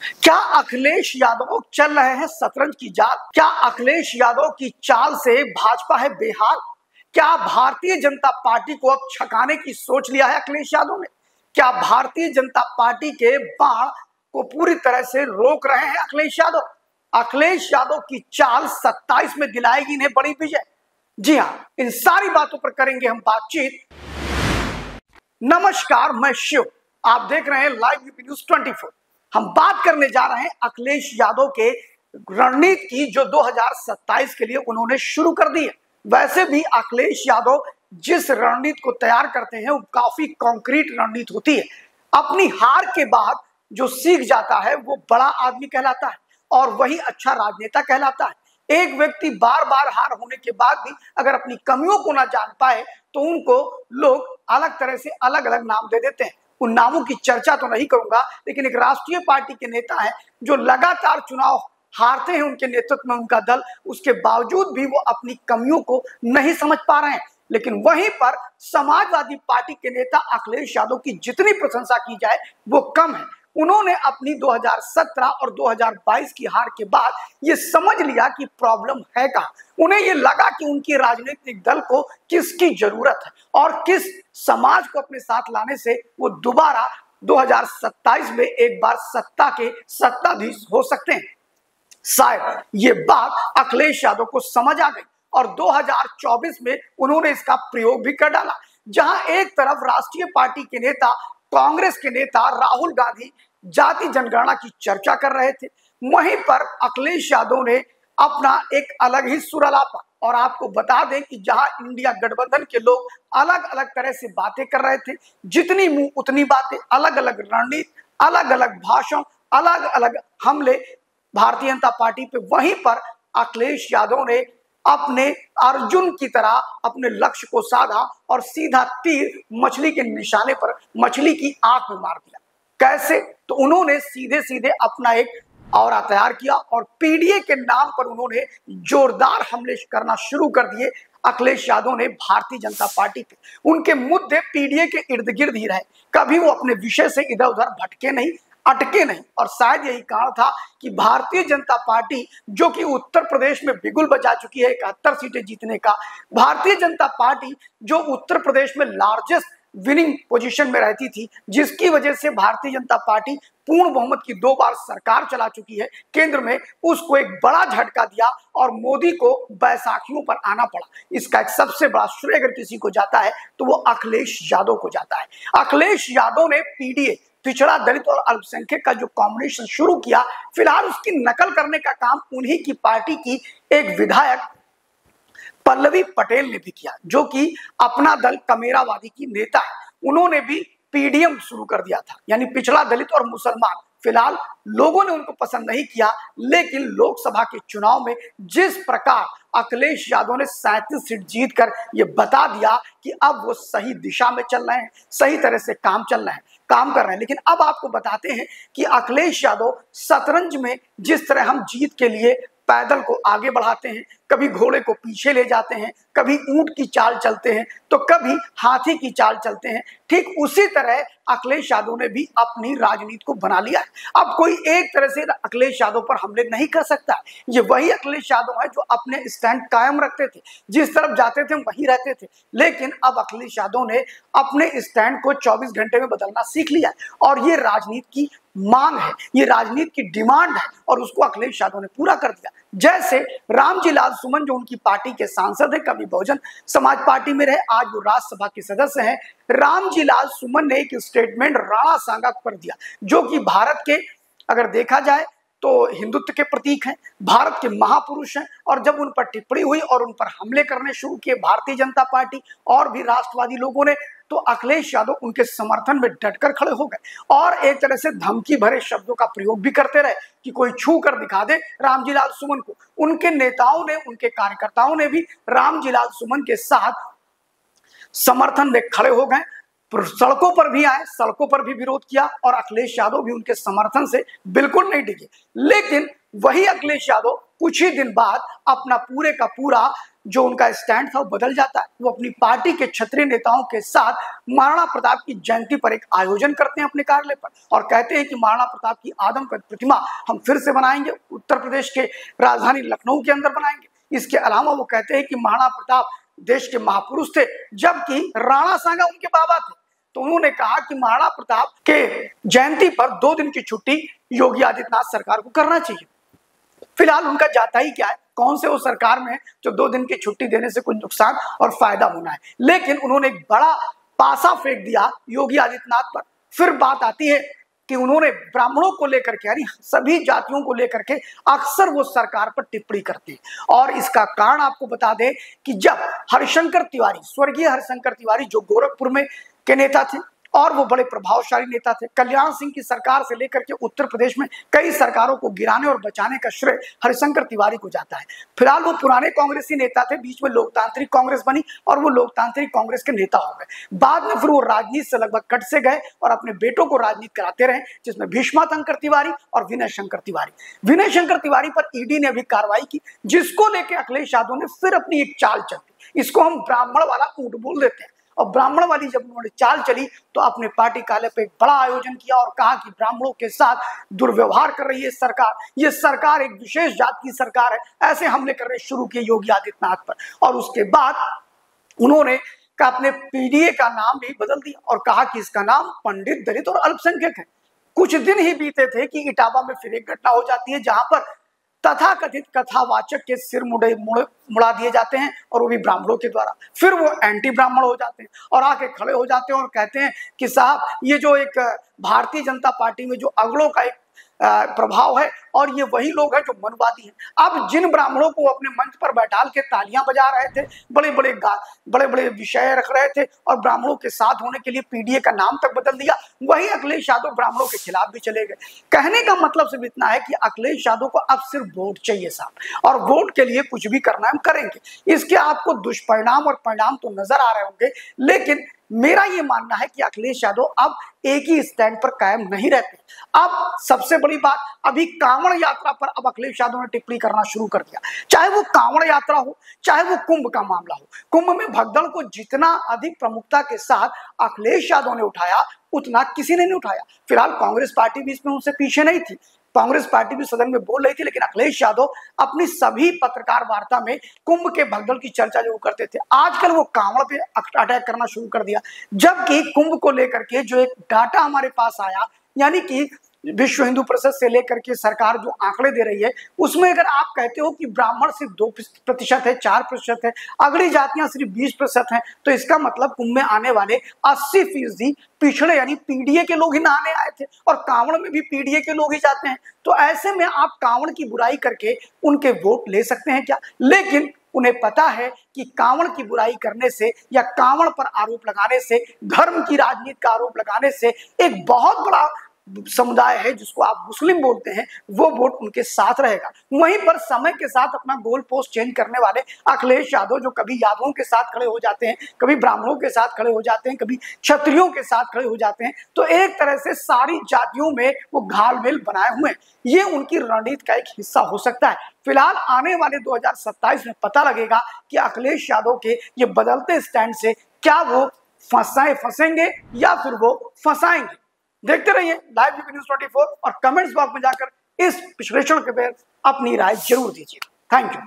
क्या अखिलेश यादव चल रहे हैं शतरंज की जाल? क्या अखिलेश यादव की चाल से भाजपा है बेहाल? क्या भारतीय जनता पार्टी को अब छकाने की सोच लिया है अखिलेश यादव ने? क्या भारतीय जनता पार्टी के बाण को पूरी तरह से रोक रहे हैं अखिलेश यादव? अखिलेश यादव की चाल 27 में दिलाएगी इन्हें बड़ी विजय। जी हाँ, इन सारी बातों पर करेंगे हम बातचीत। नमस्कार, मैं शिव, आप देख रहे हैं लाइव यूपी न्यूज 24। हम बात करने जा रहे हैं अखिलेश यादव के रणनीति की जो 2027 के लिए उन्होंने शुरू कर दी है। वैसे भी अखिलेश यादव जिस रणनीति को तैयार करते हैं वो काफी कॉन्क्रीट रणनीति होती है। अपनी हार के बाद जो सीख जाता है वो बड़ा आदमी कहलाता है और वही अच्छा राजनेता कहलाता है। एक व्यक्ति बार बार हार होने के बाद भी अगर अपनी कमियों को ना जान पाए तो उनको लोग अलग तरह से अलग अलग नाम दे देते हैं। उन नामों की चर्चा तो नहीं करूंगा, लेकिन एक राष्ट्रीय पार्टी के नेता हैं जो लगातार चुनाव हारते हैं उनके नेतृत्व में उनका दल, उसके बावजूद भी वो अपनी कमियों को नहीं समझ पा रहे हैं। लेकिन वहीं पर समाजवादी पार्टी के नेता अखिलेश यादव की जितनी प्रशंसा की जाए वो कम है। उन्होंने अपनी 2017 और 2022 की हार के बाद ये समझ लिया कि प्रॉब्लम है कहां। उन्हें ये लगा कि उनकी राजनीतिक दल को किसकी जरूरत है और किस समाज को अपने साथ लाने से वो दोबारा 2027 में एक बार सत्ता के सत्ताधीश हो सकते हैं। शायद ये बात अखिलेश यादव को समझ आ गई और 2024 में उन्होंने इसका प्रयोग भी कर डाला। जहां एक तरफ राष्ट्रीय पार्टी के नेता, कांग्रेस के नेता राहुल गांधी जाति जनगणना की चर्चा कर रहे थे, वहीं पर अखिलेश यादव ने अपना एक अलग ही सुर अलापा। और आपको बता दें कि जहां इंडिया गठबंधन के लोग अलग अलग तरह से बातें कर रहे थे, जितनी मुंह उतनी बातें, अलग अलग रणनीति, अलग अलग भाषण, अलग अलग हमले भारतीय जनता पार्टी पे, वहीं पर अखिलेश यादव ने अपने अर्जुन की तरह अपने लक्ष्य को साधा और सीधा तीर मछली के निशाने पर, मछली की आंख में मार दिया। कैसे? तो उन्होंने सीधे सीधे अपना एक औरा तैयार किया और पीडीए के नाम पर उन्होंने जोरदार हमले करना शुरू कर दिए। अखिलेश यादव ने भारतीय जनता पार्टी पे, उनके मुद्दे पीडीए के इर्द गिर्द ही रहे, कभी वो अपने विषय से इधर उधर भटके नहीं, अटके नहीं। और शायद यही कारण था कि भारतीय जनता पार्टी जो कि उत्तर प्रदेश में बिगुल बजा चुकी है 71 सीटें जीतने का, भारतीय जनता पार्टी जो उत्तर प्रदेश में लार्जेस्ट विनिंग पोजीशन में रहती थी, जिसकी वजह से भारतीय जनता पार्टी पूर्ण बहुमत की 2 बार सरकार चला चुकी है केंद्र में, उसको एक बड़ा झटका दिया और मोदी को बैसाखियों पर आना पड़ा। इसका एक सबसे बड़ा श्रेय अगर किसी को जाता है तो वो अखिलेश यादव को जाता है। अखिलेश यादव ने पीडीए, पिछड़ा दलित और अल्पसंख्यक का जो कॉम्बिनेशन शुरू किया, फिलहाल उसकी नकल करने का काम उन्हीं की पार्टी की एक विधायक पल्लवी पटेल ने भी किया, जो कि अपना दल कमेरावादी की नेता है। उन्होंने भी पीडीएम शुरू कर दिया था, यानी पिछड़ा दलित और मुसलमान। फिलहाल लोगों ने उनको पसंद नहीं किया, लेकिन लोकसभा के चुनाव में जिस प्रकार अखिलेश यादव ने 37 सीट जीतकर ये बता दिया कि अब वो सही दिशा में चल रहे हैं, सही तरह से काम चल रहे हैं, काम कर रहे हैं। लेकिन अब आपको बताते हैं कि अखिलेश यादव शतरंज में जिस तरह हम जीत के लिए पैदल को आगे बढ़ाते हैं, कभी घोड़े को पीछे ले जाते हैं, कभी ऊंट की चाल चलते हैं तो कभी हाथी की चाल चलते हैं, ठीक उसी तरह अखिलेश यादव ने भी अपनी राजनीति को बना लिया है। अब कोई एक तरह से अखिलेश यादव पर हमले नहीं कर सकता। ये वही अखिलेश यादव है जो अपने स्टैंड कायम रखते थे, जिस तरफ जाते थे वहीं रहते थे। लेकिन अब अखिलेश यादव ने अपने स्टैंड को 24 घंटे में बदलना सीख लिया है और ये राजनीति की मांग है, ये राजनीति की डिमांड है और उसको अखिलेश यादव ने पूरा कर दिया। जैसे रामजी लाल सुमन जो उनकी पार्टी के सांसद है, कभी बहुजन समाज पार्टी में रहे, आज वो राज्यसभा के सदस्य हैं। रामजी लाल सुमन ने एक स्टेटमेंट राणा सांगा पर दिया, जो कि भारत के अगर देखा जाए तो हिंदुत्व के प्रतीक हैं, भारत के महापुरुष हैं। और जब उन पर टिप्पणी हुई और उन पर हमले करने शुरू किए भारतीय जनता पार्टी और भी राष्ट्रवादी लोगों ने, तो अखिलेश यादव उनके समर्थन में डटकर खड़े हो गए और एक तरह से धमकी भरे शब्दों का प्रयोग भी करते रहे कि कोई छू कर दिखा दे रामजी लाल सुमन को। उनके नेताओं ने, उनके कार्यकर्ताओं ने भी रामजी लाल सुमन के साथ समर्थन में खड़े हो गए, सड़कों पर भी आए, सड़कों पर भी विरोध किया और अखिलेश यादव भी उनके समर्थन से बिल्कुल नहीं डिगे। लेकिन वही अखिलेश यादव कुछ ही दिन बाद अपना पूरे का पूरा जो उनका स्टैंड था वो बदल जाता है। वो अपनी पार्टी के क्षत्रिय नेताओं के साथ महाराणा प्रताप की जयंती पर एक आयोजन करते हैं अपने कार्यालय पर और कहते हैं कि महाराणा प्रताप की आदमकद प्रतिमा हम फिर से बनाएंगे, उत्तर प्रदेश के राजधानी लखनऊ के अंदर बनाएंगे। इसके अलावा वो कहते हैं कि महाराणा प्रताप देश के महापुरुष थे, जबकि राणा सांगा उनके बाबा थे। तो उन्होंने कहा कि महाराणा प्रताप के जयंती पर 2 दिन की छुट्टी योगी आदित्यनाथ सरकार को करना चाहिए। फिलहाल उनका जाता ही क्या है, कौन से वो सरकार में जो 2 दिन की छुट्टी देने से कुछ नुकसान और फायदा होना है। लेकिन उन्होंने एक बड़ा पासा फेंक दिया योगी आदित्यनाथ पर। फिर बात आती है कि उन्होंने ब्राह्मणों को लेकर के यानी सभी जातियों को लेकर के अक्सर वो सरकार पर टिप्पणी करते हैं। और इसका कारण आपको बता दें कि जब हरिशंकर तिवारी, स्वर्गीय हरिशंकर तिवारी जो गोरखपुर में के नेता थे और वो बड़े प्रभावशाली नेता थे, कल्याण सिंह की सरकार से लेकर के उत्तर प्रदेश में कई सरकारों को गिराने और बचाने का श्रेय हरिशंकर तिवारी को जाता है। फिलहाल वो पुराने कांग्रेसी नेता थे, बीच में लोकतांत्रिक कांग्रेस बनी और वो लोकतांत्रिक कांग्रेस के नेता हो गए। बाद में फिर वो राजनीति से लगभग कट से गए और अपने बेटों को राजनीति कराते रहे, जिसमें भीष्माशंकर तिवारी और विनय शंकर तिवारी। विनय शंकर तिवारी पर ईडी ने अभी कार्रवाई की, जिसको लेकर अखिलेश यादव ने फिर अपनी एक चाल चली। इसको हम ब्राह्मण वाला ऊँट बोल देते हैं। और ब्राह्मण वाली जब उन्होंने चाल चली तो अपने पार्टी कार्यालय पे एक बड़ा आयोजन किया और कहा कि ब्राह्मणों के साथ दुर्व्यवहार कर रही है सरकार, ये सरकार एक विशेष जात की सरकार है, ऐसे हमले करने शुरू किए योगी आदित्यनाथ पर। और उसके बाद उन्होंने अपने पीडीए का नाम भी बदल दिया और कहा कि इसका नाम पंडित दलित और अल्पसंख्यक है। कुछ दिन ही बीते थे कि इटावा में फिर एक घटना हो जाती है जहां पर तथाकथित कथावाचक के सिर मुड़ा दिए जाते हैं और वो भी ब्राह्मणों के द्वारा। फिर वो एंटी ब्राह्मण हो जाते हैं और आके खड़े हो जाते हैं और कहते हैं कि साहब ये जो एक भारतीय जनता पार्टी में जो अगड़ों का एक प्रभाव है और ये वही लोग हैं जो मनवादी हैं। अब जिन ब्राह्मणों को अपने मंच पर बैठाल के तालियां बजा रहे थे, बड़े बड़े विषय रख रहे थे और ब्राह्मणों के साथ होने के लिए पीडीए का नाम तक बदल दिया, वही अखिलेश यादव ब्राह्मणों के खिलाफ भी चले गए। कहने का मतलब सिर्फ इतना है कि अखिलेश यादव को अब सिर्फ वोट चाहिए साहब, और वोट के लिए कुछ भी करना हम करेंगे। इसके आपको दुष्परिणाम और परिणाम तो नजर आ रहे होंगे, लेकिन मेरा ये मानना है कि अखिलेश यादव अब एक ही स्टैंड पर कायम नहीं रहते। अब सबसे बड़ी बात, अभी कांवड़ यात्रा पर अब अखिलेश यादव ने टिप्पणी करना शुरू कर दिया। चाहे वो कांवड़ यात्रा हो, चाहे वो कुंभ का मामला हो, कुंभ में भगदड़ को जितना अधिक प्रमुखता के साथ अखिलेश यादव ने उठाया उतना किसी ने नहीं उठाया। फिलहाल कांग्रेस पार्टी भी इसमें उनसे पीछे नहीं थी, कांग्रेस पार्टी भी सदन में बोल रही थी, लेकिन अखिलेश यादव अपनी सभी पत्रकार वार्ता में कुंभ के भगदड़ की चर्चा जो करते थे, आजकल वो कांवड़ पे अटैक करना शुरू कर दिया। जबकि कुंभ को लेकर के जो एक डाटा हमारे पास आया, यानी कि विश्व हिंदू परिषद से लेकर के सरकार जो आंकड़े दे रही है, उसमें अगर आप कहते हो कि ब्राह्मण सिर्फ 2% है, 4% है, अगली जातियां सिर्फ 20% हैं, तो इसका मतलब कुंभ में आने वाले 80% पिछड़े यानी पीडीए के लोग ही नहाने आए थे और कांवड़ में भी पीडीए के लोग ही जाते हैं। तो ऐसे में आप कांवड़ की बुराई करके उनके वोट ले सकते हैं क्या? लेकिन उन्हें पता है कि कांवड़ की बुराई करने से या कांवड़ पर आरोप लगाने से, धर्म की राजनीति का आरोप लगाने से एक बहुत बड़ा समुदाय है जिसको आप मुस्लिम बोलते हैं, वो वोट उनके साथ रहेगा। वहीं पर समय के साथ अपना गोल पोस्ट चेंज करने वाले अखिलेश यादव, जो कभी यादवों के साथ खड़े हो जाते हैं, कभी ब्राह्मणों के साथ खड़े हो जाते हैं, कभी क्षत्रियों के साथ खड़े हो जाते हैं, तो एक तरह से सारी जातियों में वो घालमेल बनाए हुए हैं। ये उनकी रणनीति का एक हिस्सा हो सकता है। फिलहाल आने वाले 2027 में पता लगेगा कि अखिलेश यादव के ये बदलते स्टैंड से क्या वो फंसेंगे या फिर वो फंसाएंगे। देखते रहिए लाइव यूपी न्यूज़ 24 और कमेंट्स बॉक्स में जाकर इस विश्लेषण के पे अपनी राय जरूर दीजिए। Thank you.